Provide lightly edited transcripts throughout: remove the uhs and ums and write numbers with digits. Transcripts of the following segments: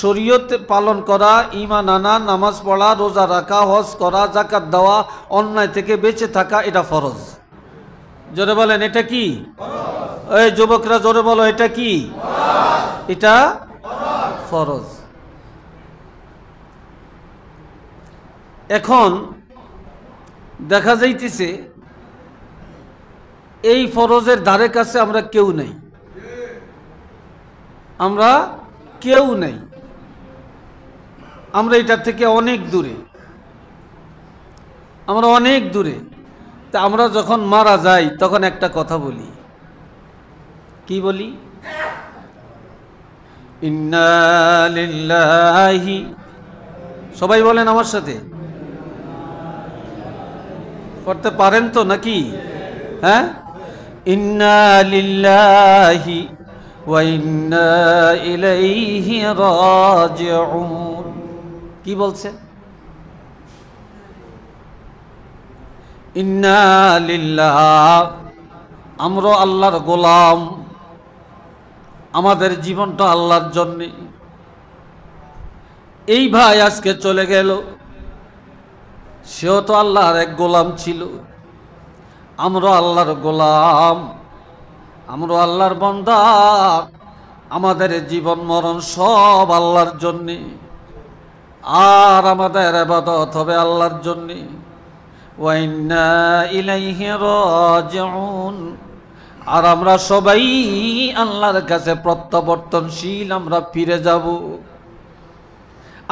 শরীয়ত পালন করা, ঈমান আনা, নামাজ পড়া, রোজা রাখা, হজ করা, যাকাত দেওয়া, অন্যায় থেকে বেঁচে থাকা, এটা ফরজ। জোরে বলেন এটা কি? এই যুবকরা জোরে বলো এটা কি? এটা ফরজ। এখন দেখা যাইতেছে এই ফরজের ধারে কাছে আমরা কেউ নেই, আমরা কেউ নেই, আমরা এটার থেকে অনেক দূরে, আমরা অনেক দূরে। তা আমরা যখন মারা যাই তখন একটা কথা বলি, কি বলি? ইন্না লিল্লাহি, সবাই বলেন আমার সাথে, পড়তে পারেন তো নাকি? হ্যাঁ, ইন্না লিল্লাহি ওয়া ইন্না ইলাইহি রাজিউন। কি বলছে? ইন্না লিল্লাহ, আমরা আল্লাহর গোলাম, আমাদের জীবনটা আল্লাহর জন্যে। এই ভাই আজকে চলে গেল, সেও তো আল্লাহর এক গোলাম ছিল। আমরা আল্লাহর গোলাম, আমরা আল্লাহর বান্দা, আমাদের জীবন মরণ সব আল্লাহর জন্যে, আর আমাদের ইবাদত হবে আল্লাহর জন্যে। ওয়া ইন্না ইলাইহি রাজিউন, আর আমরা সবাই আল্লাহর কাছে প্রত্যাবর্তনশীল, আমরা ফিরে যাব।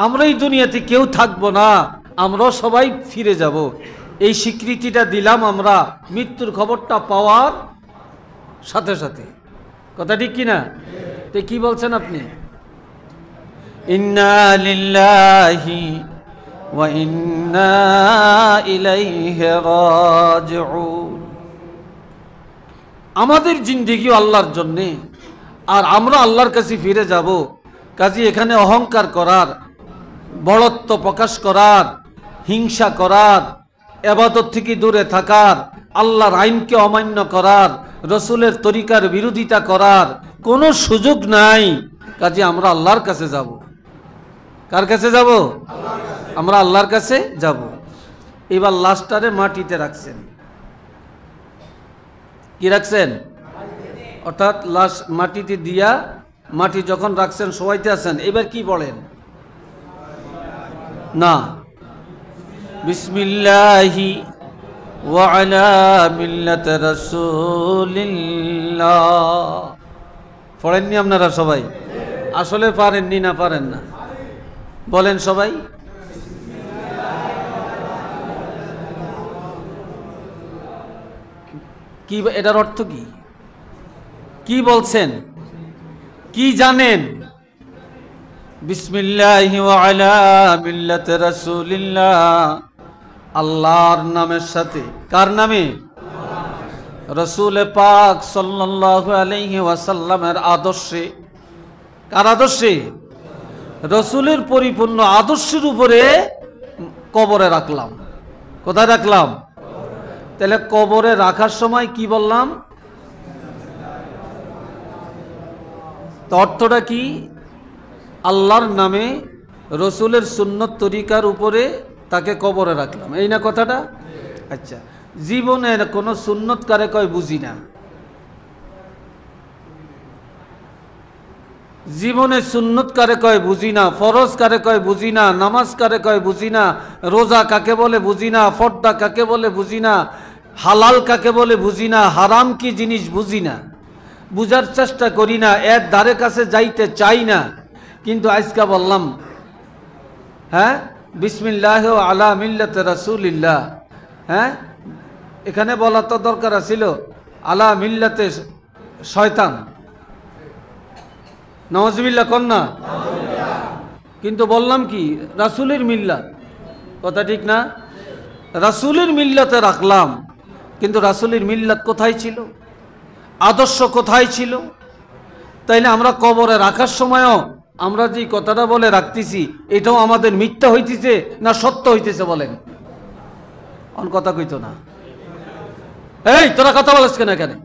আমরা এই দুনিয়াতে কেউ থাকবো না, আমরা সবাই ফিরে যাব। এই স্বীকৃতিটা দিলাম আমরা মৃত্যুর খবরটা পাওয়ার সাথে সাথে। কথা ঠিক কিনা? তো কি বলছেন আপনি? ইন্না লিল্লাহি ওয়া ইন্না ইলাইহি রাজিউন। আমাদের জিন্দেগি আল্লাহর জন্যে, আর আমরা আল্লাহর কাছে ফিরে যাব। কাজে এখানে অহংকার করার, বড়ত্ব প্রকাশ করার, হিংসা করার, ইবাদত থেকে দূরে থাকার, আল্লাহর আইনকে অমান্য করার, রসুলের তরিকার বিরোধিতা করার কোনো সুযোগ নাই। কাজে আমরা আল্লাহর কাছে যাব। কার কাছে যাব? আমরা আল্লাহর কাছে যাব। এবার লাশটারে মাটিতে রাখছেন। কি রাখছেন? অর্থাৎ লাশ মাটিতে দিয়া, মাটি যখন রাখছেন শোয়াইতে আছেন, এবার কি বলেন? না, বিসমিল্লাহি ওয়া আলা মিল্লাতি রাসূলিল্লাহ। পড়েননি আপনারা সবাই? আসলে পারেননি না পারেন না? বলেন সবাই। কি এটার অর্থ কি? কি বলছেন? কি জানেন? বিসমিল্লাহি ওয়া আলা মিল্লাতি রাসূলিল্লাহ, আল্লাহর নামের সাথে। কার নামে? রাসূল পাক সাল্লাল্লাহু আলাইহি ওয়াসাল্লামের আদর্শে। কার আদর্শে? রাসূলের পরিপূর্ণ আদর্শের উপরে কবরে রাখলাম। কোথায় রাখলাম? তাহলে কবরে রাখার সময় কি বললাম? তো অর্থটা কি? আল্লাহর নামে, রসুলের সুন্নত তরিকার উপরে তাকে কবরে রাখলাম, এই না কথাটা? আচ্ছা, জীবনের কোনো সুন্নত কারে কয় বুঝি না। জীবনে সুন্নত কারে কয় বুঝি না, ফরজ কারে কয় বুঝি না, নামাজ কারে কয় বুঝি না, রোজা কাকে বলে বুঝি না, পর্দা কাকে বলে বুঝি না, হালাল কাকে বলে বুঝি না, হারাম কি জিনিস বুঝি না, বুঝার চেষ্টা করি না, এর ধারে কাছে যাইতে চাই না। কিন্তু আজকে বললাম, হ্যাঁ, বিসমিল্লাহ আলা মিল্লাতি রাসূলিল্লাহ। হ্যাঁ, এখানে বলা তো দরকার ছিল আলা মিল্লাতে শয়তান, নাউজুবিল্লাহ কন্যা। কিন্তু বললাম কি? রাসূলের মিল্লাত। কথা ঠিক না? রাসূলের মিল্লাতে রাখলাম, কিন্তু রাসূলের মিল্লাত কোথায় ছিল? আদর্শ কোথায় ছিল? তাইলে আমরা কবরে রাখার সময়ও আমরা যে কথাটা বলে রাখতেছি, এটাও আমাদের মিথ্যা হইতেছে না সত্য হইতেছে? বলেন। অন কথা কইতো না। এই তোরা কথা বলিস কেন এখানে?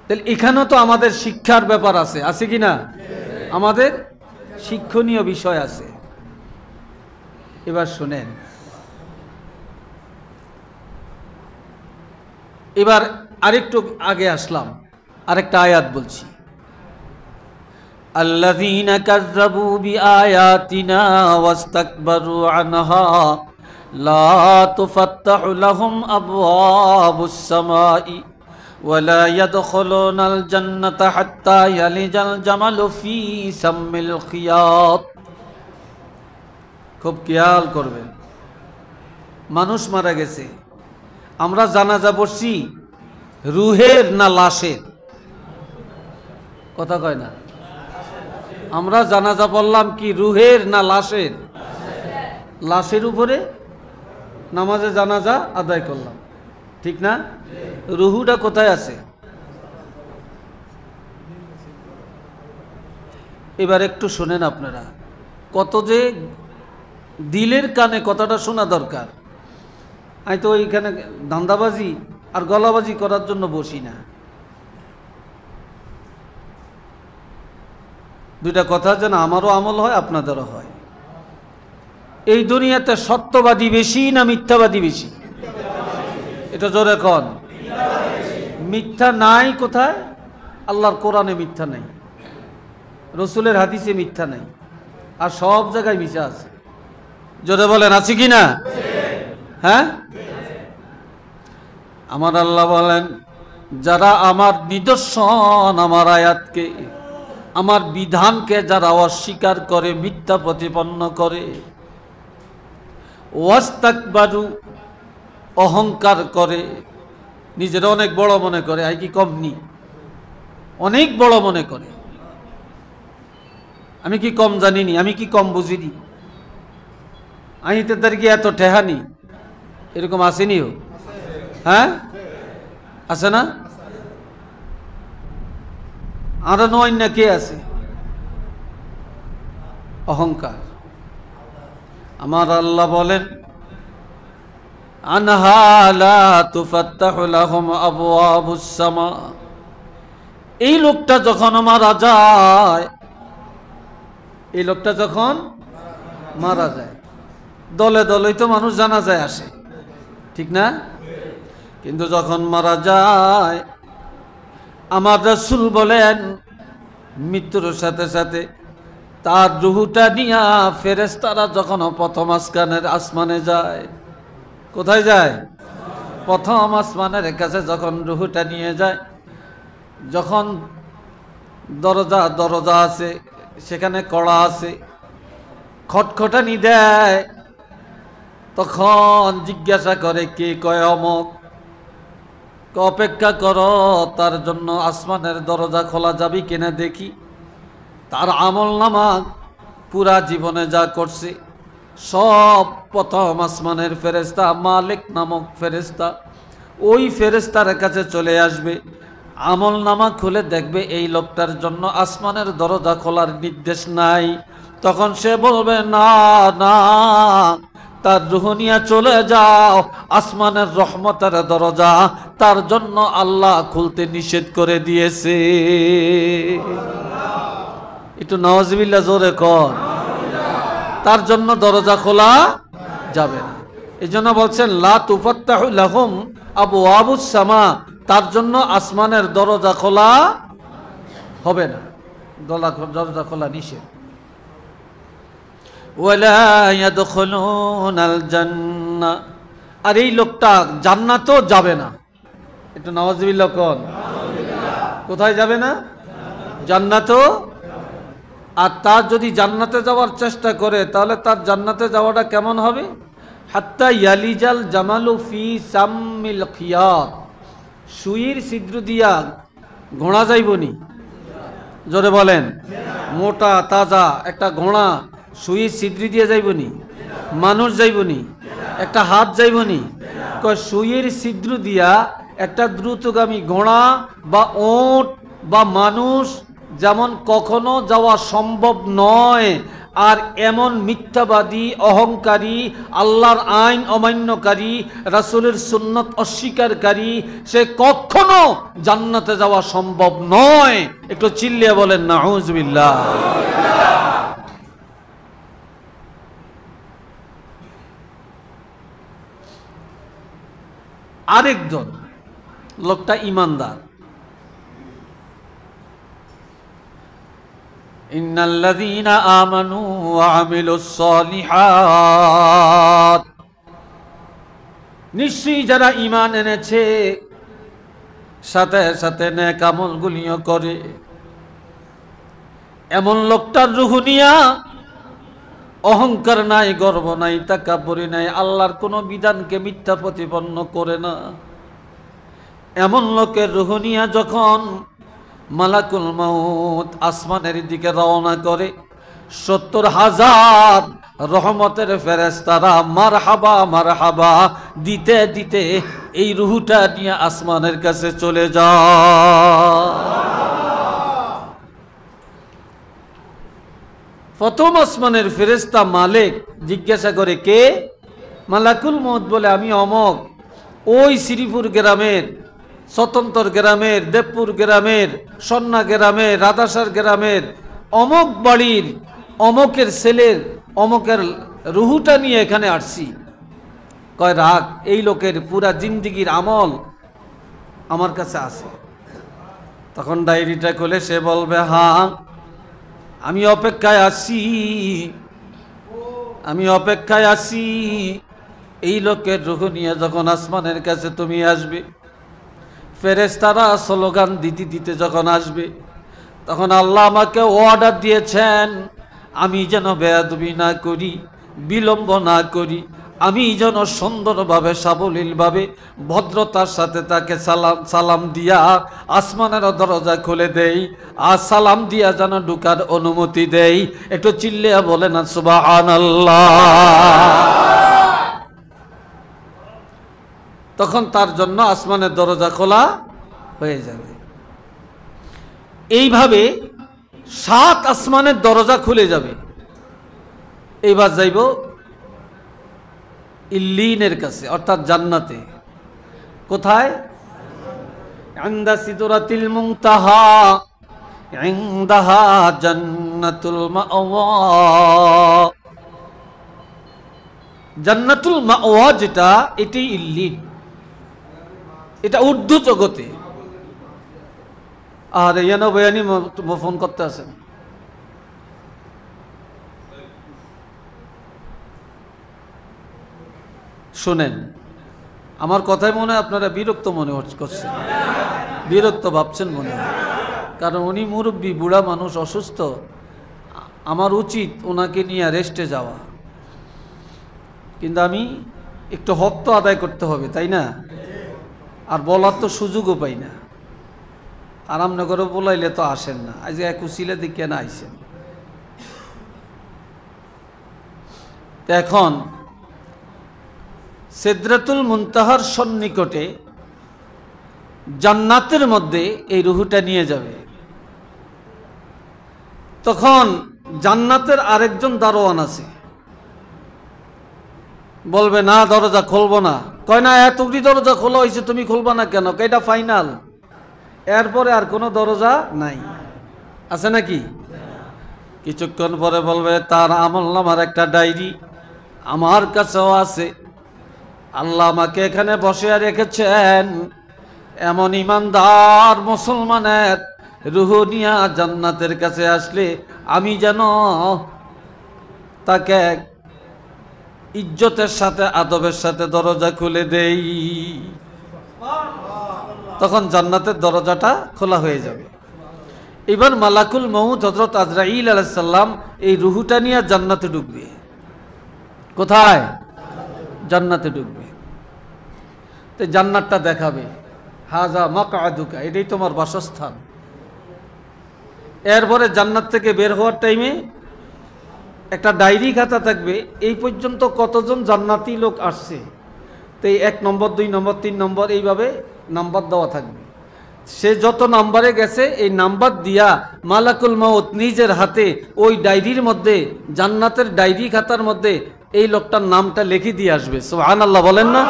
তাহলে এখানেও তো আমাদের শিক্ষার ব্যাপার আছে কি না? আমাদের শিক্ষণীয় বিষয় আছে। এবার শুনেন, এবার আরেকটু আগে আসলাম, আরেকটা আয়াত বলছি, আল্লাযীনা কাযযাবু বিআয়াতিনা ওয়াস্তাকবারু আনহা লা তুফাত্তাহু লাহুম আবওয়াবুস সামাই ওয়ালা ইয়াদখুলুনাল জান্নাতা হাত্তা ইয়ালিজাল জামালু ফি সাম্মিল খিয়াত। খুব খেয়াল করবেন, মানুষ মারা গেছে, আমরা জানাজা পড়ছি রুহের না লাশের? কথা কয় না। আমরা জানাজা পড়লাম কি রুহের না লাশের? লাশের উপরে নামাজে জানাজা আদায় করলাম, ঠিক না? রুহুটা কোথায় আছে? এবার একটু শোনেন আপনারা, কত যে দিলের কানে কথাটা শোনা দরকার। আমি তো এইখানে ধান্দাবাজি আর গলাবাজি করার জন্য বসি না। দুইটা কথা যেন আমারও আমল হয়, আপনাদেরও হয়। এই দুনিয়াতে সত্যবাদী বেশি না মিথ্যাবাদী বেশি? এটা জোরে কন। মিথ্যা নাই কোথায়? আল্লাহর কোরআনে মিথ্যা নাই, রসুলের হাদিসে মিথ্যা নাই, আর সব জায়গায় মিথ্যা আছে। জোরে বলেন, আছে কি না? হ্যাঁ, আমার আল্লাহ বলেন, যারা আমার নিদর্শন, আমার আয়াতকে, আমার বিধানকে যারা অস্বীকার করে, মিথ্যা প্রতিপন্ন করে, ওয়াস্তাকবারু, অহংকার করে, নিজের অনেক বড় মনে করে, আই কি কম নি, অনেক বড় মনে করে, আমি কি কম জানিনি, আমি কি কম বুঝিনি, আমি তাদের কি এত ঠেহানি, এরকম আসেনি? হোক, হ্যাঁ আছে না? আর নয় না, কে আছে? অহংকার। আমার আল্লাহ বলেন, আনহা লা তুফাত্তাহু লাহুম আবওয়াবুস সামা। এই লোকটা যখন মারা যায়, এই লোকটা যখন মারা যায়, দলে দলেই তো মানুষ জানাজায় আসে, ঠিক না? কিন্তু যখন মারা যায়, আমার রাসূল বলেন, মৃত্যুর সাথে সাথে তার রুহুটা নিয়া ফেরেশতারা যখন প্রথম আসমানে যায়, কোথায় যায়? প্রথম আসমানের কাছে যখন রুহুটা নিয়ে যায়, যখন দরজা আছে, সেখানে কড়া আছে, খটখটানি দেয়, তখন জিজ্ঞাসা করে, কে? কয় অমক। অপেক্ষা করো, তার জন্য আসমানের দরজা খোলা যাবে কিনা দেখি। তার আমল নামা পুরা জীবনে যা করছে সব প্রথম আসমানের ফেরেশতা মালিক নামক ফেরেশতা, ওই ফেরেশতার কাছে চলে আসবে, আমল নামা খুলে দেখবে এই লোকটার জন্য আসমানের দরজা খোলার নির্দেশ নাই। তখন সে বলবে, না না, তার রূহ নিয়ে চলে যাও, আসমানের রহমতের দরজা তার জন্য আল্লাহ খুলতে নিষেধ করে দিয়েছে। একটু নাউজুবিল্লাহ জোরে কর। তার জন্য দরজা খোলা যাবে না। এই জন্য বলছেন, লা তুফাত্তাহু লাহুম আবওয়াবুস সামা, তার জন্য আসমানের দরজা খোলা হবে না, দরজা খোলা নিষেধ। ওয়ালা ইয়াদখুলুনাল জান্নাহ, আর এই লোকটা জান্নাতও যাবে না। একটু নাউজুবিল্লাহ কোন। কোথায় যাবে না? জান্নাতও। আর তার যদি জান্নাতে যাওয়ার চেষ্টা করে, তাহলে তার জান্নাতে যাওয়াটা কেমন হবে? হাত্তা ইয়ালিজাল জামালু ফি সাম্মিল খিয়াত, সুইর ছিদ্র দিয়া ঘোড়া যাইবনি? জোরে বলেন। মোটা তাজা একটা ঘোড়া সুইর ছিদ্র দিয়ে যাইবনি? মানুষ যাইবনি? একটা হাত যাইবনি? সুইয়ের ছিদ্র দিয়া একটা দ্রুতগামী ঘোড়া বা ওট বা মানুষ যেমন কখনো যাওয়া সম্ভব নয়, আর এমন মিথ্যাবাদী, অহংকারী, আল্লাহর আইন অমান্যকারী, রাসূলের সুন্নত অস্বীকারী, সে কখনো জান্নাতে যাওয়া সম্ভব নয়। একটু চিল্লিয়ে বলেন নাউযুবিল্লাহ। আরেকজন লোকটা ইমানদার। ইন্নাল্লাযীনা আমানু ওয়া আমিলুস সলিহাত, নিশ্চয়ই যারা ঈমান এনেছে সাথে সাথে নেক আমলগুলিও করে, এমন লোকটার রূহ নিয়া অহংকার নাই, গর্ব নাই, তাকাব্বুরি নাই, আল্লাহর কোনো বিধানকে মিথ্যা প্রতিপন্ন করে না। এমন লোকের রূহ নিয়া যখন মালাকুল মাউত আসমানের দিকে রওনা করে, ৭০,০০০ রহমতের ফেরেশতারা মারহাবা মারহাবা দিতে দিতে এই রূহটা নিয়ে আসমানের কাছে চলে যায়। প্রথম আসমানের ফেরেশতা মালিক জিজ্ঞাসা করে, কে? মালাকুল মউত বলে, আমি অমক, ওই শ্রীপুর গ্রামের, স্বতন্ত্র গ্রামের, দেবপুর গ্রামের, সন্না গ্রামের, রাধাসার গ্রামের অমক বাড়ির অমকের ছেলের অমকের রুহুটা নিয়ে এখানে আসছি। কয়, রাগ, এই লোকের পুরা জিন্দিগির আমল আমার কাছে আছে। তখন ডায়েরিটা খুলে সে বলবে, হ্যাঁ আমি অপেক্ষায় আছি, আমি অপেক্ষায় আছি। এই লোকের রূহ নিয়ে যখন আসমানের কাছে তুমি আসবে, ফেরেশতারা স্লোগান দিতে দিতে যখন আসবে, তখন আল্লাহ আমাকে অর্ডার দিয়েছেন আমি যেন বেয়াদবি না করি, বিলম্ব না করি, আমি যেন সুন্দরভাবে সাবলীলভাবে ভদ্রতার সাথে তাকে সালাম দিয়া আসমানের দরজা খুলে দেই, আর সালাম দিয়া যেন ঢুকার অনুমতি দেই। একটু চিল্লিয়া বলে না সুবহানাল্লাহ। তখন তার জন্য আসমানের দরজা খোলা হয়ে যাবে। এইভাবে ৭ আসমানের দরজা খুলে যাবে। এইবার যাইব ইল্লিনের কাছে, অর্থাৎ জান্নাতে। কোথায়? ইনদা সিদরাতিল মুনতাহা, ইনদাহা জান্নাতুল মাওয়া। জান্নাতুল মাওয়া যেটা, এটি ইল্লিন, এটা উর্দু জগতে। আর ইয়ানো বয়ানি ফোন করতে আছেন, শোনেন আমার কথাই মনে হয় আপনারা বিরক্ত মনে করছেন, বিরক্ত ভাবছেন মনে হয়, কারণ উনি মুরব্বী, বুড়া মানুষ, অসুস্থ। আমার উচিত ওনাকে নিয়ে রেস্টে যাওয়া, কিন্তু আমি একটু হক তো আদায় করতে হবে, তাই না? আর বলার তো সুযোগও পাই না। আরামনগরে বলাইলে তো আসেন না, আজ এক উসিলা দিকে না আইসেন। এখন সিদরাতুল মুনতাহার সন্নিকটে জান্নাতের মধ্যে এই রুহুটা নিয়ে যাবে। তখন জান্নাতের আরেকজন দারোয়ান আছে, বলবে না দরজা খুলবো না। কয় না, এতগুলি দরজা খোলা হয়েছে, তুমি খুলবা না কেন? এটা ফাইনাল, এরপরে আর কোনো দরজা নাই, আছে নাকি? কিছুক্ষণ পরে বলবে, তার আমলনামার একটা ডায়েরি আমার কাছেও আছে, আল্লাহ আমাকে এখানে বসিয়ে রেখেছেন এমন ইমানদার মুসলমানের রূহ নিয়া জান্নাতের কাছে আসলে আমি যেন তাকে ইজ্জতের সাথে, আদবের সাথে দরজা খুলে দেই। তখন জান্নাতের দরজাটা খোলা হয়ে যাবে। এবার মালাকুল মউত হযরত আজরাইল আলাইহিস সালাম এই রূহটা নিয়ে জান্নাতে ঢুকবে। কোথায়? জান্নাতে ঢুকবে। তো জান্নাতটা দেখাবে, হাজা মাকআদুকা, এটাই তোমার বাসস্থান। এরপরে জান্নাত থেকে বের হওয়ার টাইমে একটা ডায়েরি খাতা থাকবে, এই পর্যন্ত কতজন জান্নাতি লোক আসছে, তো এই ১ নম্বর, ২ নম্বর, ৩ নম্বর, এইভাবে নাম্বার দেওয়া থাকবে। সে যত নাম্বারে গেছে এই নাম্বার দিয়া মালাকুল মউত নিজের হাতে ওই ডায়েরির মধ্যে, জান্নাতের ডায়েরি খাতার মধ্যে এই লোকটার নামটা লিখে দিয়ে আসবে। সুবহানাল্লাহ বলেন না?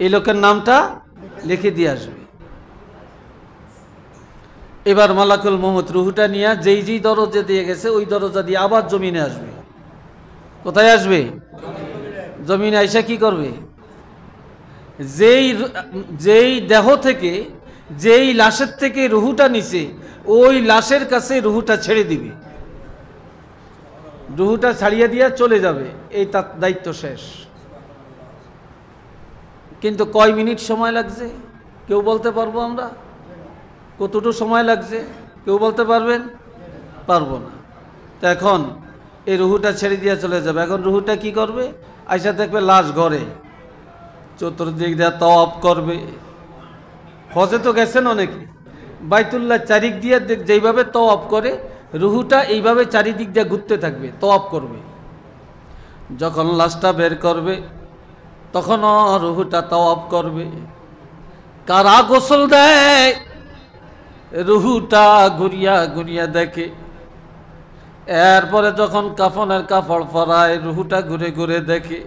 এই লোকের নামটা লিখে দিয়ে আসবে। এবার মালাকুল মউত রুহুটা নিয়ে যেই যেই দরজা দিয়ে গেছে ওই দরজা দিয়ে আবার জমিনে আসবে। কোথায় আসবে? জমিনে আইসা কি করবে? যেই দেহ থেকে, যেই লাশের থেকে রুহুটা নিছে ওই লাশের কাছে রুহুটা ছেড়ে দিবে। রুহুটা ছাড়িয়ে দিয়ে চলে যাবে, এই তার দায়িত্ব শেষ। কিন্তু কয় মিনিট সময় লাগছে কেউ বলতে পারবো আমরা? কতটুকু সময় লাগছে কেউ বলতে পারবেন? পারবো না। তো এখন এই রুহুটা ছেড়ে দিয়ে চলে যাবে। এখন রুহুটা কি করবে? আইসা দেখবে লাশ ঘরে, চতুর্দিক দিয়ে তওয়াফ করবে। হজে তো গেছেন অনেকে, বাইতুল্লাহ চারিক দিয়ে যেইভাবে তওয়াফ করে রুহুটা এইভাবে চারিদিক দিয়ে ঘুরতে থাকবে, তওয়াফ করবে। যখন লাশটা বের করবে তখনও রুহুটা তওয়াফ করবে। কারা গোসল দেয়? রুহুটা ঘুরিয়া ঘুরিয়া দেখে। এরপরে যখন কাফনের কাপড় পরায় রুহুটা ঘুরে ঘুরে দেখে।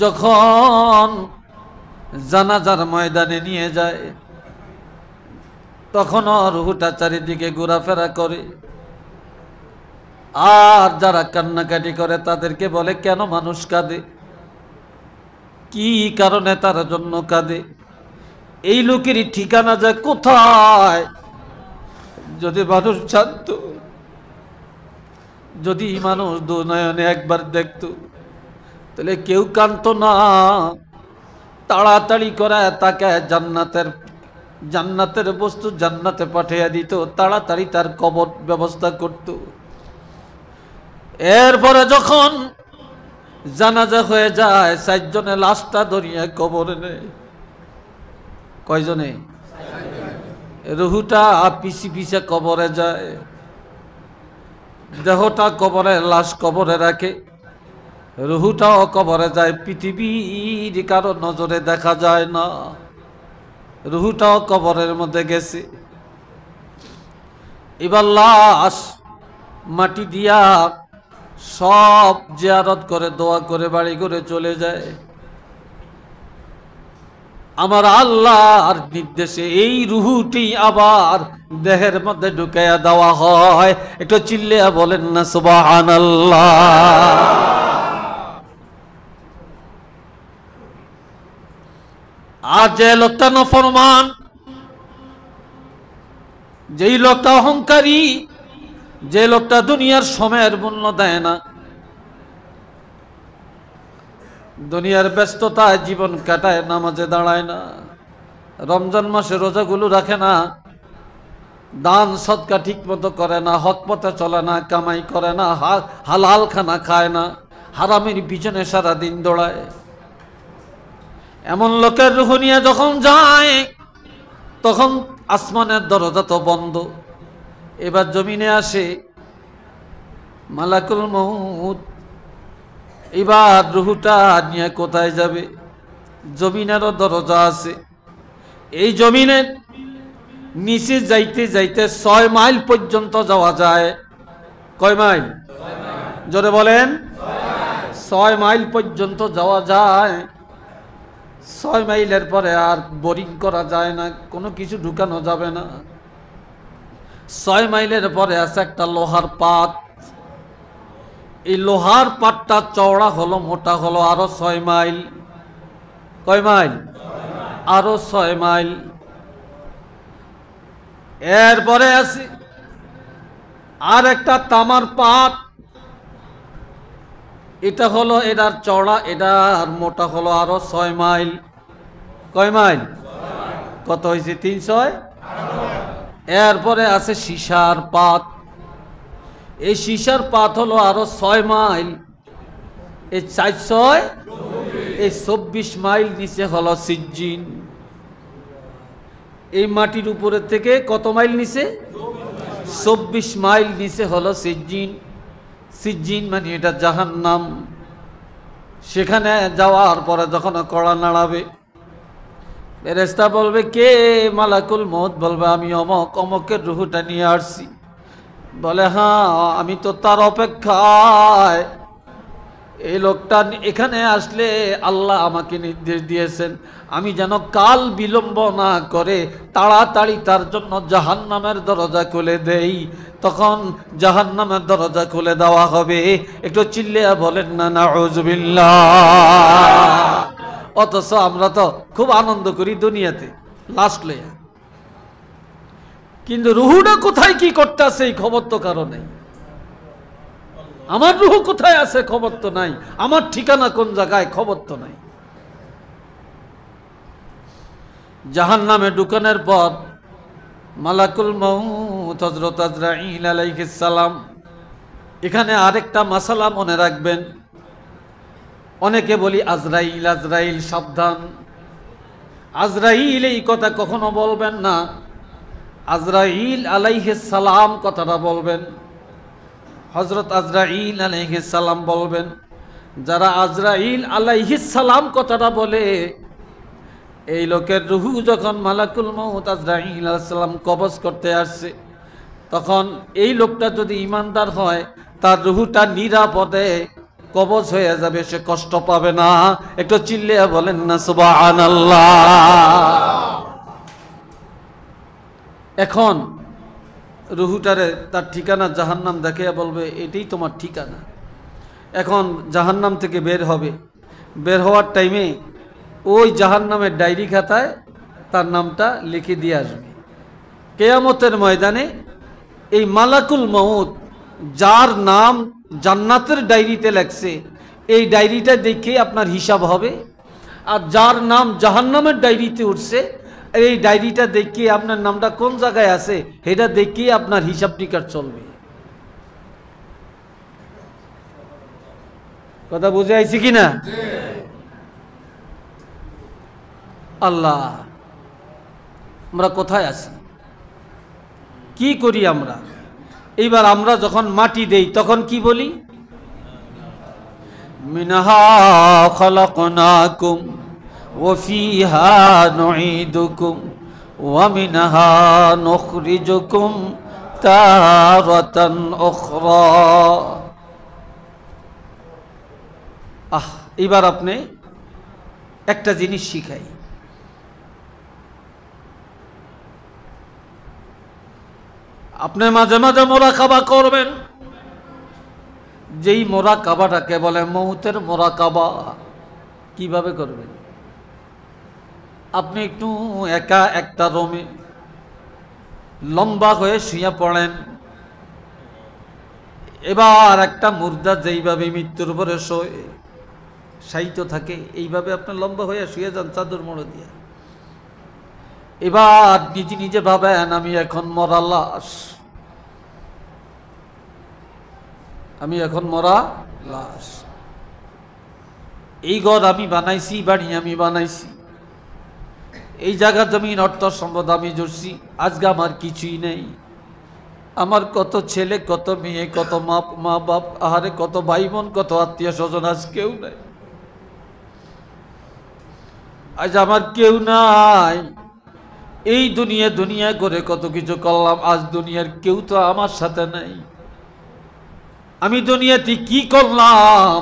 যখন জানাজার ময়দানে নিয়ে যায় তখনও রুহুটা চারিদিকে ঘোরাফেরা করে। আর যারা কান্নাকাটি করে তাদেরকে বলে, কেন মানুষ কাঁদে, কি কারণে তার জন্য কাঁদে? এই লোকেরই ঠিকানা যায় কোথায়? যদি মানুষ জানতো, যদি মানুষ দুনয়নে একবার দেখতো তাহলে কেউ কাঁদতো না। তাড়াতাড়ি করে তাকে জান্নাতের বস্তু জান্নাতে পাঠিয়ে দিত, তাড়াতাড়ি তার কবর ব্যবস্থা করত। এরপরে যখন জানাজা হয়ে যায়, 4 জনে লাশটা ধরিয়া কবরে নেয়। কয়জনে? রুহুটা পিছে পিছে কবরে যায়, দেহটা কবরে, লাশ কবরে রাখে, রুহুটাও কবরে যায়। পৃথিবীর কারো নজরে দেখা যায় না, রুহুটাও কবরের মধ্যে গেছে। এবার লাশ মাটি দিয়া সব জিয়ারত করে, দোয়া করে বাড়ি করে চলে যায়। আমার আল্লাহর নির্দেশে এই রুহুটি আবার দেহের মধ্যে ঢুকাইয়া দেওয়া হয়। একটু চিল্লিয়া বলেন না সুবহানাল্লাহ। আর যে লোকটা নাফরমান, যেই লোকটা অহংকারী, যে লোকটা দুনিয়ার সময়ের মূল্য দেয় না, দুনিয়ার ব্যস্ততায় জীবন কাটায়, নামাজে দাঁড়ায় না, রমজান মাসে রোজাগুলো রাখে না, দান সদকা ঠিক মতো করে না, হক পথে চলে না, কামাই করে না, হালাল খানা খায় না, হারামের পিছনে সারাদিন দৌড়ায়, এমন লোকের রূহ নিয়ে যখন যায় তখন আসমানের দরজা তো বন্ধ। এবার জমিনে আসে মালাকুল মউত। এবার রুহুটা নিয়ে কোথায় যাবে? জমিনেরও দরজা আছে। এই জমিনের নিচে যাইতে যাইতে 6 মাইল পর্যন্ত যাওয়া যায়। কয় মাইল? জোরে বলেন। 6 মাইল পর্যন্ত যাওয়া যায়। 6 মাইলের পরে আর বোরিং করা যায় না, কোনো কিছু ঢুকানো যাবে না। 6 মাইলের পরে আছে একটা লোহার পাত। এই লোহার পাতটা চওড়া হলো, মোটা হলো আরো 6 মাইল। কয় মাইল? আরো 6 মাইল। এরপরে আছে আর একটা তামার পাত। এটা হলো এটার চওড়া, এটা আর মোটা হলো আরো 6 মাইল। কয় মাইল? কত হয়েছে? 300। এরপরে আছে সীসার পাত। এই সীসার পাত হলো আরো 6 মাইল। এই 400, এই 24 মাইল নিচে হলো সিজ্জিন। এই মাটির উপরে থেকে কত মাইল নিচে? 24 মাইল নিচে হলো সিজ্জিন। সিজ্জিন মানে এটা জাহান্নাম। সেখানে যাওয়ার পরে যখন কড়া নাড়াবে ফেরেশতা বলবে কে? মালাকুল মউত বলবে আমি অমক, অমকের রুহটা নিয়ে আসছি। বলে হ্যাঁ, আমি তো তার অপেক্ষায়। এই লোকটা এখানে আসলে আল্লাহ আমাকে নির্দেশ দিয়েছেন আমি যেন কাল বিলম্ব না করে তাড়াতাড়ি তার জন্য জাহান্নামের দরজা খুলে দেই। তখন জাহান্নামের দরজা খুলে দেওয়া হবে। একটু চিল্লিয়া বলেন না নাউযুবিল্লাহ। অথচ আমরা তো খুব আনন্দ করি দুনিয়াতে লাশ লইয়া, কিন্তু রুহুটা কোথায় কি করতেছে এই খবর তো কারো নেই। আমার রুহ কোথায় আছে খবর তো নাই, আমার ঠিকানা কোন জায়গায় খবর তো নাই। জাহান্নামে ঢুকানোর পর মালাকুল মউত হযরত আজরাইল আলাইহিস সালাম, এখানে আরেকটা মাসালা মনে রাখবেন। অনেকে বলি আজরাইল আজরাইল, সাবধান, আজরাইল এই কথা কখনো বলবেন না। আজরাইল আলাইহিস সালাম কথাটা বলবেন, হযরত আজরাইল আলাইহিস সালাম বলবেন। যারা আজরাইল আলাইহিস সালাম কথাটা বলে, এই লোকের রুহু যখন মালাকুল মউত আজরাইল আলাইহিস সালাম কবজ করতে আসছে, তখন এই লোকটা যদি ঈমানদার হয় তার রুহুটা নিরাপদে কবজ হয়ে যাবে, সে কষ্ট পাবে না। একটু চিল্লিয়া বলেন না সুবহানাল্লাহ। এখন রুহুটারে তার ঠিকানা জাহান্নাম দেখিয়া বলবে এটাই তোমার ঠিকানা। এখন জাহান্নাম থেকে বের হবে, বের হওয়ার টাইমে ওই জাহান্নামের ডায়েরি খাতায় তার নামটা লিখে দিয়ে আসবে। কিয়ামতের ময়দানে এই মালাকুল মউত যার নাম জান্নাতের ডায়েরিতে লেখছে, এই ডায়েরিটা দেখে আপনার হিসাব হবে। আর যার নাম জাহান্নামের ডায়েরিতে উঠছে, এই ডায়েরিটা দেখে আপনার নামটা কোন জায়গায় আছে এটা দেখে আপনার হিসাব নিকাশ চলবে। কথা বুঝে আইছি কিনা? আল্লাহ, আমরা কোথায় আছি, কি করি আমরা? এইবার আমরা যখন মাটি দেই তখন কি বলি? মিনহা খালাকনাকুম ওয়া ফিহা নুঈদুকুম ওয়া মিনহা নুখরিজুকুম তারাতান উখরা। এবার আপনি একটা জিনিস শিখাই। আপনি মাঝে মাঝে মুরাকাবা করবেন, যেই মুরাকাবাটাকে বলে মউতের মুরাকাবা। কিভাবে করবেন? আপনি একটু একা একটা রুমে লম্বা হয়ে শুয়ে পড়েন। এবার একটা মুর্দা যেইভাবে মৃত্যুর উপরে শায়িত থাকে, এইভাবে আপনি লম্বা হয়ে শুয়ে যান চাদর মোড়ে দিয়ে। এবার নিজে নিজে ভাবেন আমি এখন মরা লাশ, আমি এখন মরা লাশ। এই ঘর আমি বানাইছি, বাড়ি আমি বানাইছি, এই জায়গা জমিন অর্থ সম্পদ আমি জুড়ছি, আজকে আমার কিছুই নেই। আমার কত ছেলে, কত মেয়ে, কত মা বাপ, আহারে কত ভাই বোন, কত আত্মীয় স্বজন, আজ কেউ নাই। আজ আমার কেউ নাই। এই দুনিয়া করে কত কিছু করলাম, আজ দুনিয়ার কেউ তো আমার সাথে নাই। আমি দুনিয়াতে কি করলাম,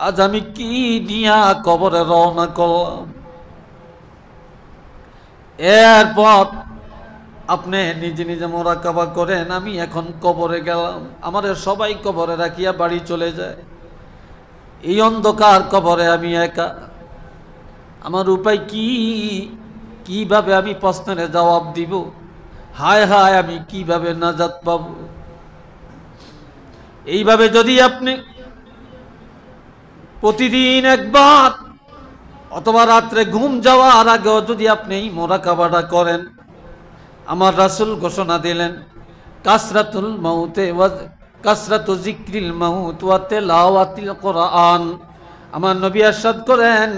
আজ আমি কি নিয়া কবরে রওনা করলাম। এরপর আপনি নিজে নিজে মুরাকাবা করেন, আমি এখন কবরে গেলাম, আমারে সবাই কবরে রাখিয়া বাড়ি চলে যায়। এই অন্ধকার কবরে আমি একা, আমার উপায় কি? কিভাবে আমি প্রশ্নের জবাব দিব? হায় হায়, আমি কিভাবে নাজাত পাব? এইভাবে যদি আপনি প্রতিদিন একবার অথবা রাত্রে ঘুম যাওয়ার আগেও যদি আপনি এই মুরাকাবাটা করেন, আমার রাসূল ঘোষণা দিলেন কাসরাতুল মাউতে ওয়া কাসরাতু যিকরিল মাউত ওয়া তিলাওয়াতিল কোরআন। আমার নবী ইরশাদ করেন,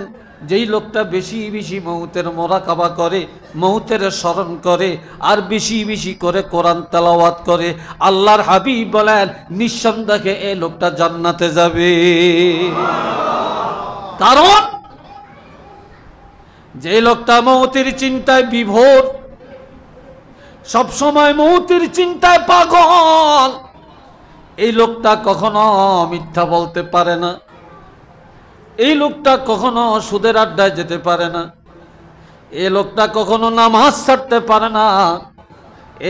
যেই লোকটা বেশি বেশি মউতের মুরাকাবা করে, মউতের স্মরণ করে, আর বেশি বেশি করে কোরআন তেলাওয়াত করে, আল্লাহর হাবিব বলেন নিঃসন্দেহে এই লোকটা জান্নাতে যাবে। কারণ যে লোকটা মৌতের চিন্তায় বিভোর, সব সময় মৌতের চিন্তায় পাগল, এই লোকটা কখনো মিথ্যা বলতে পারে না, এই লোকটা কখনো সুদের আড্ডায় যেতে পারে না, এই লোকটা কখনো নামাজ ছাড়তে পারে না,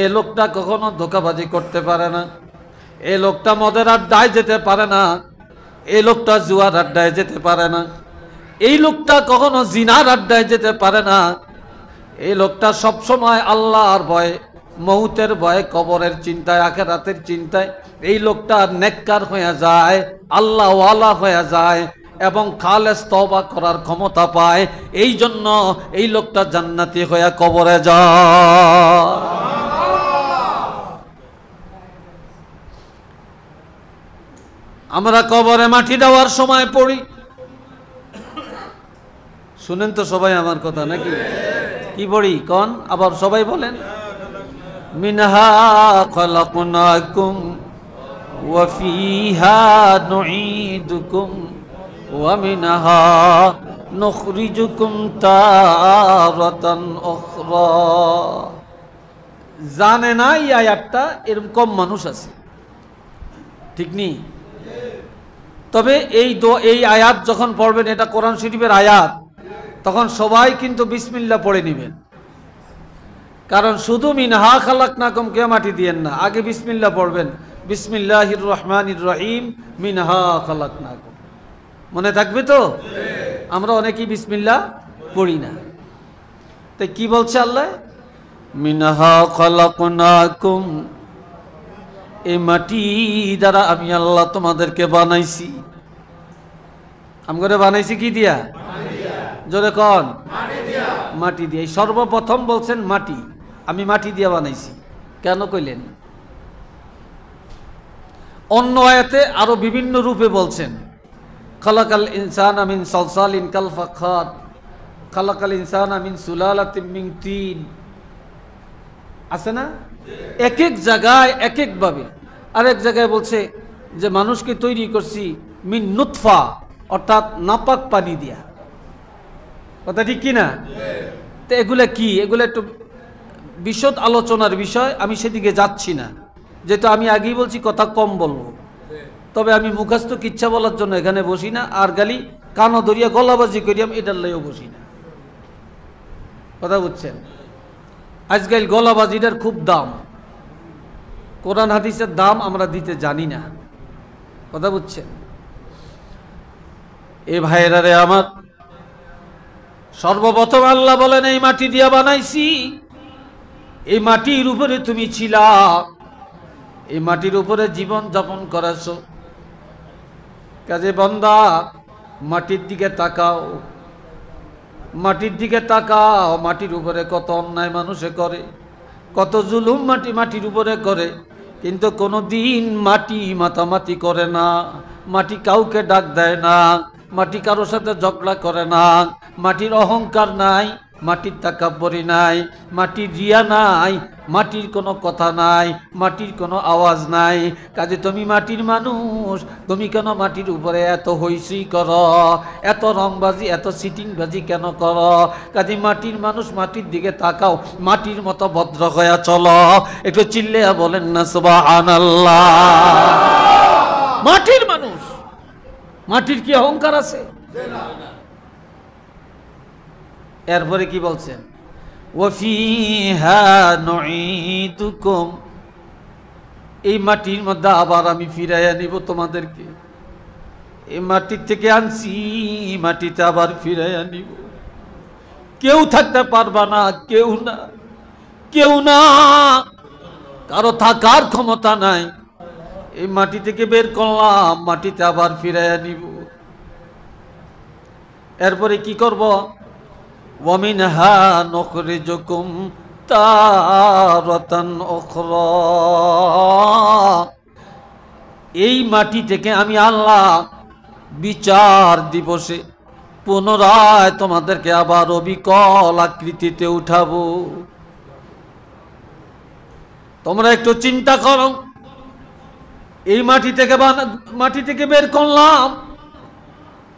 এই লোকটা কখনো ধোঁকাবাজি করতে পারে না, এই লোকটা মদের আড্ডায় যেতে পারে না, এই লোকটা জুয়ার আড্ডায় যেতে পারে না, এই লোকটা কখনো জিনার আড্ডায় যেতে পারে না, এই লোকটা সবসময় আল্লাহর ভয়ে, মৌতের ভয়ে, কবরের চিন্তায়, আখিরাতের চিন্তায় এই লোকটা নেককার হয়ে যায়, আল্লাহ ওয়ালা হয়ে যায় এবং খালেস তওবা করার ক্ষমতা পায়। এই জন্য এই লোকটা জান্নাতি হয়ে কবরে যায়। আমরা কবরে মাটি দেওয়ার সময় পড়ি, শুনেন তো সবাই আমার কথা নাকি? কি পড়ি কোন? আবার সবাই বলেন, মিনহা খলাকনাকুম ওয়া ফিহা নুঈদুকুম ওয়া মিনহা নুখরিজুকুম তারাতান উখরা। জানে না এই আয়াতটা, এরকম কম মানুষ আছে, ঠিক নেই? তবে এই আয়াত যখন পড়বেন, এটা কোরআন শরীফের আয়াত, তখন সবাই কিন্তু বিসমিল্লাহ পড়ে নেবেন। কারণ শুধু মিনহা খালাকনাকুম কে মাটি দিয়েন না, আগে বিসমিল্লাহ পড়বেন, বিসমিল্লাহির রহমানির রহিম মিনহা খালাকনাকুম। মনে থাকবে তো? আমরা অনেকেই বিসমিল্লাহ পড়ি না। তাই কি বলছে আল্লাহ? মিনহা খালাকনাকুম, এই মাটি দ্বারা আমি আল্লাহ তোমাদেরকে বানাইছি। আমগরে বানাইছি কি দিয়া? জোরে কন, মাটি দিয়ে। সর্বপ্রথম বলছেন মাটি, আমি মাটি দিয়ে বানাইছি। কেন কইলেন? অন্য আয়াতে আরো বিভিন্ন রূপে বলছেন, খালাকাল ইনসানা মিন সালসালিন কাল ফাখার, খালাকাল ইনসানা মিন সুলালাতিন মিন তিন। আছে না? এক এক জায়গায় এক এক ভাবে। আরেক জায়গায় বলছে যে মানুষকে তৈরি করছি মিন নুতফা, অর্থাৎ নাপাক পানি দিয়া। কথা ঠিক কিনা? তো এগুলা কি? এগুলো একটু বিশদ আলোচনার বিষয়, আমি সেদিকে যাচ্ছি না, যেহেতু আমি আগেই বলছি কথা কম বলবো। তবে আমি মুখস্থ কিচ্ছা বলার জন্য এখানে বসি না, আর গালি কানো ধরিয়া গলাবাজি করিয়াম এটার লাইও বসি না। কথা বুঝছেন? আজকাল গলাবাজিটার খুব দাম, কোরআন হাদিসের দাম আমরা দিতে জানি না। কথা বুঝছেন? এ ভাইয়েরা রে আমার, সর্বপ্রথম আল্লাহ বলেন এই মাটি দিয়া বানাইছি। এই মাটির উপরে তুমি ছিলা, এই মাটির উপরে জীবন যাপন করেছো। কাজে বান্দা, মাটির দিকে তাকাও, মাটির দিকে তাকাও। মাটির উপরে কত অন্যায় মানুষে করে, কত জুলুম মাটির উপরে করে, কিন্তু কোনো দিন মাটি মাতামাতি করে না, মাটি কাউকে ডাক দেয় না, মাটি কারোর সাথে ঝগড়া করে না, মাটির অহংকার নাই, মাটির তাকাব্বরি নাই, মাটির রিয়া নাই, মাটির কোনো কথা নাই, মাটির কোনো আওয়াজ নাই। কাজে তুমি মাটির মানুষ, তুমি কেন মাটির উপরে এত হইসই করো, এত রংবাজি, এত সিটিংবাজি কেন করো? কাজে মাটির মানুষ, মাটির দিকে তাকাও, মাটির মতো ভদ্র হয়ে চলো। একটু চিল্লিয়া বলেন না সুবহানাল্লাহ। মাটির মানুষ, মাটির কি অহংকার আছে? এরপরে কি বলছেন? ওয়াফিহা নুঈদুকুম, এই মাটির মধ্যে আবার আমি ফিরাইয়া নিব তোমাদেরকে। এই মাটির থেকে আনছি, মাটিতে আবার ফিরাইয়া নিব। কেউ থাকতে পারবা না, কেউ না, কেউ না, কারো থাকার ক্ষমতা নাই। এই মাটি থেকে বের করলাম, মাটিতে আবার ফিরাইয়া নিব। এরপরে কি করব? ওয়ামিনহা নুখরিজুকুম তারাতান উখরা, এই মাটি থেকে আমি আল্লাহ বিচার দিবসে পুনরায় তোমাদেরকে আবার অবিকল আকৃতিতে উঠাবো। তোমরা একটু চিন্তা করো, এই মাটি থেকে বের করলাম,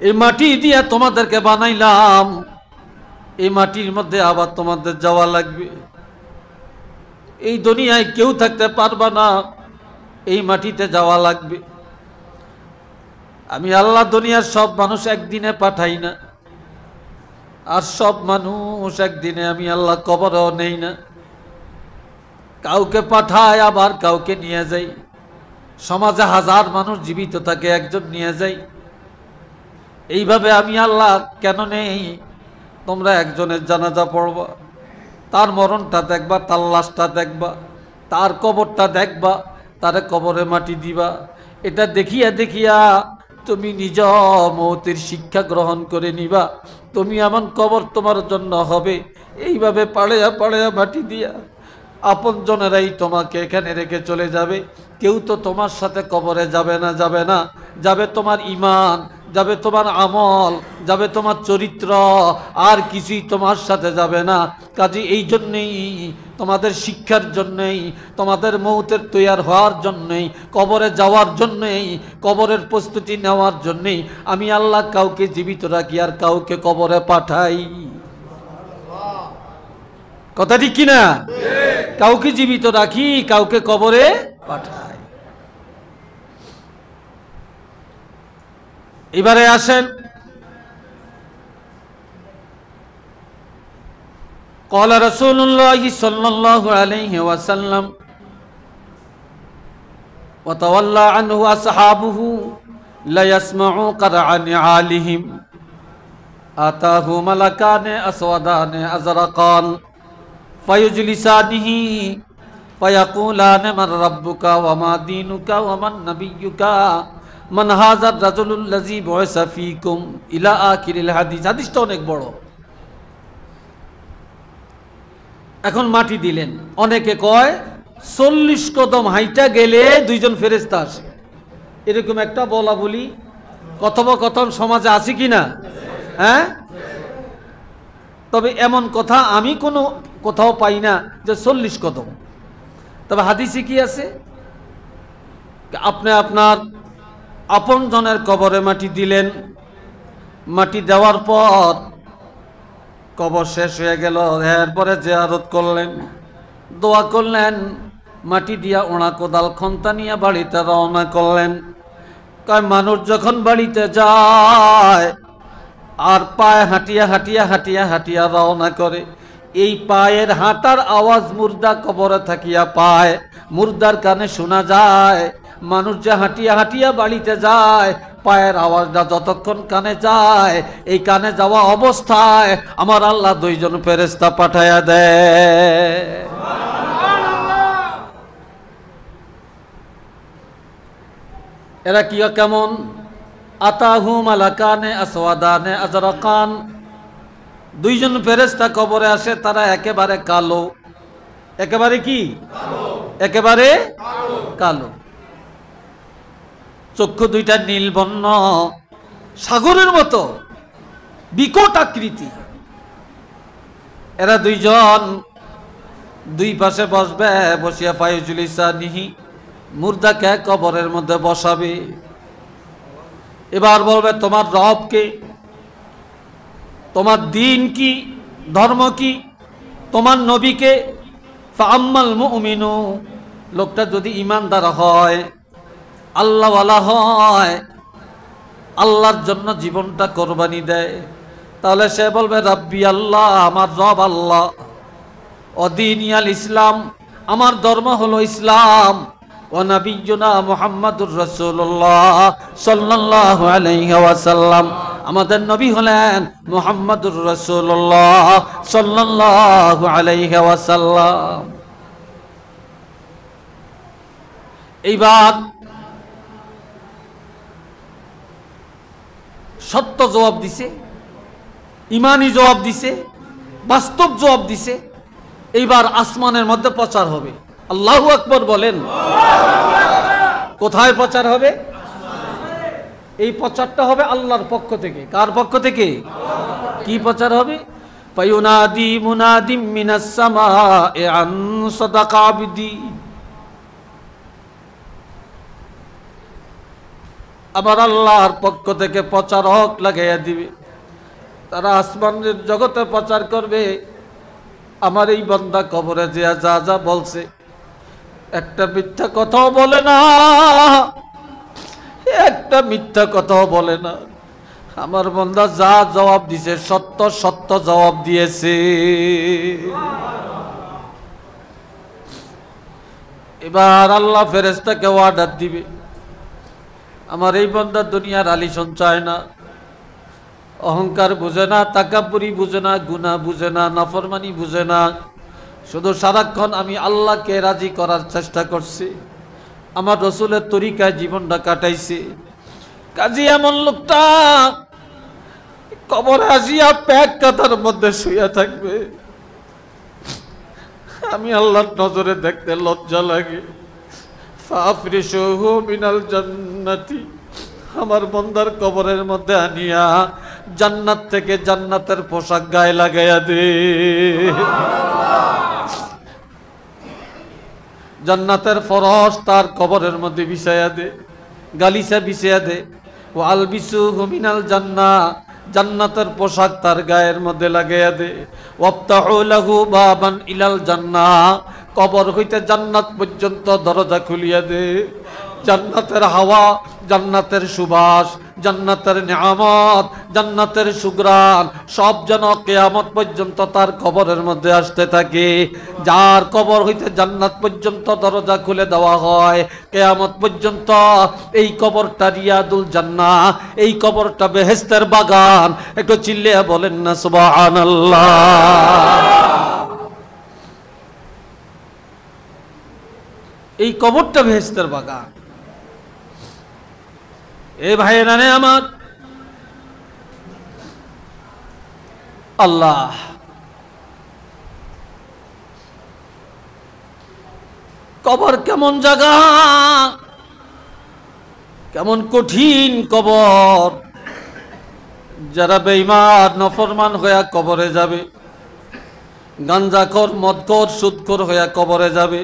এই মাটি দিয়ে তোমাদেরকে বানাইলাম, এই মাটির মধ্যে আবার তোমাদের যাওয়া লাগবে। এই দুনিয়ায় কেউ থাকতে পারবা না, এই মাটিতে যাওয়া লাগবে। আমি আল্লাহ দুনিয়ার সব মানুষ একদিনে পাঠাই না, আর সব মানুষ একদিনে আমি আল্লাহ কবরেও নেই না। কাউকে পাঠায় আবার কাউকে নিয়ে যাই। সমাজে হাজার মানুষ জীবিত থাকে, একজন নিয়ে যাই। এইভাবে আমি আল্লাহ কেন নেই? তোমরা একজনের জানাজা পড়বা, তার মরণটা দেখবা, তার লাশটা দেখবা, তার কবরটা দেখবা, তারে কবরে মাটি দিবা। এটা দেখিয়া দেখিয়া তুমি নিজ মৌতের শিক্ষা গ্রহণ করে নিবা। তুমি এমন কবর তোমার জন্য হবে। এইভাবে পাড়েয়া পাড়েয়া মাটি দিয়া আপন জনেরাই তোমাকে এখানে রেখে চলে যাবে। কেউ তো তোমার সাথে কবরে যাবে না, যাবে না। যাবে তোমার ঈমান, যাবে তোমার আমল, যাবে তোমার চরিত্র, আর কিছুই তোমার সাথে যাবে না। কাজে এই জন্যেই তোমাদের শিক্ষার জন্যেই, তোমাদের মৌতের তৈয়ার হওয়ার জন্যেই, কবরে যাওয়ার জন্যেই, কবরের প্রস্তুতি নেওয়ার জন্যেই আমি আল্লাহ কাউকে জীবিত রাখি আর কাউকে কবরে পাঠাই। কথা ঠিক কিনা? কাউকে জীবিত রাখি, কাউকে কবরে পাঠাই। এবারে আসেন, قال رسول الله صلى الله عليه وسلم وتولى عنه أصحابه لا يسمع قرع نعالهم آتاه ملكان أسودان أزرقان فيجلسانه فيقولان من ربك وما دينك ومن نبيك من هذا الرجل الذي بعث فيكم إلى آخر الحديث। হাদিসটা অনেক বড়। এখন মাটি দিলেন। অনেকে কয় 40 কদম হাইটা গেলে দুইজন ফেরেশতা আসে। এরকম একটা বলা বলি কথোপকথন সমাজে আছে কিনা? হ্যাঁ, তবে এমন কথা আমি কোনো কোথাও পাই না যে 40 কদম। তবে হাদিসে কি আছে? আপনি আপনার আপন জনের কবরে মাটি দিলেন, মাটি দেওয়ার পর কবর শেষ হয়ে গেল, এরপরে জিয়ারত করলেন, দোয়া করলেন, মাটি দিয়া ওনা কোদাল খন্তা নিয়ে বাড়িতে রওনা করলেন। কয় মানুষ যখন বাড়িতে যায় আর পায়ে হাঁটিয়া হাঁটিয়া হাঁটিয়া হাঁটিয়া রওনা করে, এই পায়ের হাঁটার আওয়াজ মুর্দা কবরে থাকিয়া পায়, মুর্দার কানে শোনা যায়। মানুষ যে হাঁটিয়া হাঁটিয়া বাড়িতে যায়, পায়ের আওয়াজটা যতক্ষণ কানে যায়, এই কানে যাওয়া অবস্থায় আমার আল্লাহ দুইজন ফেরেশতা পাঠায়া দেয়। এরা কি কেমন? আতাহু মালাকানে আসওয়াদানে আজরাকান। দুইজন ফেরেশতা কবরে আসে, তারা একেবারে কালো। একেবারে কি? একেবারে কালো। চক্ষু দুইটা নীলবর্ণ, সাগরের মতো বিকট আকৃতি। এরা দুইজন দুই পাশে বসবে, বসিয়া ফায়জুলিসানিহি, মুর্দাকে কবরের মধ্যে বসাবে। এবার বলবে তোমার রব কে, তোমার দিন কি, ধর্ম কি, তোমার নবীকে। ফাআম্মাল মুমিনু, লোকটা যদি ঈমানদার হয়, আল্লাহওয়ালা হয়, আল্লাহর জন্য জীবনটা কোরবানি দেয়, তাহলে সে বলবে রাব্বি আল্লাহ, আমার রব আল্লাহ। অদিনিয়াল ইসলাম, আমার ধর্ম হলো ইসলাম। ও নবিয়্যুনা মুহাম্মাদুর রাসূলুল্লাহ সাল্লাল্লাহু আলাইহি ওয়াসাল্লাম, আমাদের নবী হলেন মুহাম্মাদুর রাসূলুল্লাহ সাল্লাল্লাহু আলাইহি ওয়াসাল্লাম। এইবার সত্য জবাব দিছে, ইমানি জবাব দিছে, বাস্তব জবাব দিছে। এইবার আসমানের মধ্যে প্রচার হবে। আল্লাহু আকবার বলেন। কোথায় প্রচার হবে? এই প্রচারটা হবে আল্লাহর পক্ষ থেকে। কার পক্ষ থেকে? কি প্রচার হবে? ফায়ুনাদি মুনাদিম মিনাস সামা'i আন সাদাকা আবদি। আবার আল্লাহর পক্ষ থেকে প্রচারক লাগাইয়া দিবে, তারা আসমানের জগতে প্রচার করবে, আমার এই বান্দা কবরে যে যা যা বলছে একটা মিথ্যা কথাও বলে না, একটা মিথ্যা কথাও বলে না। আমার বান্দা যা জবাব দিছে সত্য সত্য জবাব দিয়েছে। এবার আল্লাহ ফেরেশতাকে অর্ডার দিবে, আমার এই বান্দা দুনিয়ার আলিশান চায় না, অহংকার বুঝে না, তাকাব্বুরি বুঝে না, গুনাহ বুঝে না, নাফরমানি বুঝে না, শুধু সারাক্ষণ আমি আল্লাহকে রাজি করার চেষ্টা করছি, আমার রসুলের তরিকায় জীবনটা কাটাইছি। কাজী এমন লোকটা কবরে আসিয়া প্যাক কাতার মধ্যে শুয়ে থাকবে, আমি আল্লাহর নজরে দেখতে লজ্জা লাগে। ফাফরিশুহু মিনাল জান্নাতি, আমার বান্দার কবরের মধ্যে আনিয়া জান্নাত থেকে জান্নাতের পোশাক গায়ে লাগাইয়া দে, জান্নাতের ফরশ তার কবরের মধ্যে বিছাইয়া দে, গালিচা বিছাইয়া দে। ও আলবিসুহু মিনাল জান্নাহ, জান্নাতের পোশাক তার গায়ের মধ্যে লাগাইয়া দে। ওয়াফতাহু লাহু বাবান ইলাল জান্নাহ, কবর হইতে জান্নাত পর্যন্ত দরজা খুলিয়া দে। জান্নাতের হাওয়া, জান্নাতের সুবাস, জান্নাতের নিয়ামত, জান্নাতের সুগ্রাণ সব যেন কিয়ামত পর্যন্ত তার কবরের মধ্যে আসতে থাকে। যার কবর হইতে জান্নাত পর্যন্ত দরজা খুলে দেওয়া হয়, কিয়ামত পর্যন্ত এই কবরটা রিয়াদুল জান্নাহ, এই কবরটা বেহেশতের বাগান। একটু চিল্লিয়া বলেন না সুবহানাল্লাহ। এই কবরটা বেহেশতের বাগান। এ ভাইয়েরা রে আমার, আল্লাহ কবর কেমন জায়গা, কেমন কঠিন কবর। যারা বেঈমান নফরমান হইয়া কবরে যাবে, গাঞ্জাখোর মদখোর সুদখোর হইয়া কবরে যাবে।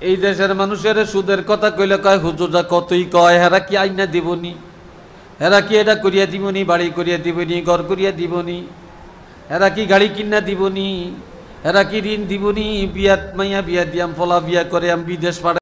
এই দেশের মানুষের সুদের কথা কইলে কয় হুজুররা কতই কয়, হেরা কি আইনা দিবনি, হেরা কি এটা করিয়া দিবনি, বাড়ি করিয়া দিবনি, ঘর করিয়া দিবনি, হেরা কি গাড়ি কিনা দিবনি, হেরা কি ঋণ দিবনি, বিয়াত মাইয়া বিয়া দিয়াম, ফলা বিয়া করে আমি বিদেশ পাঠাই।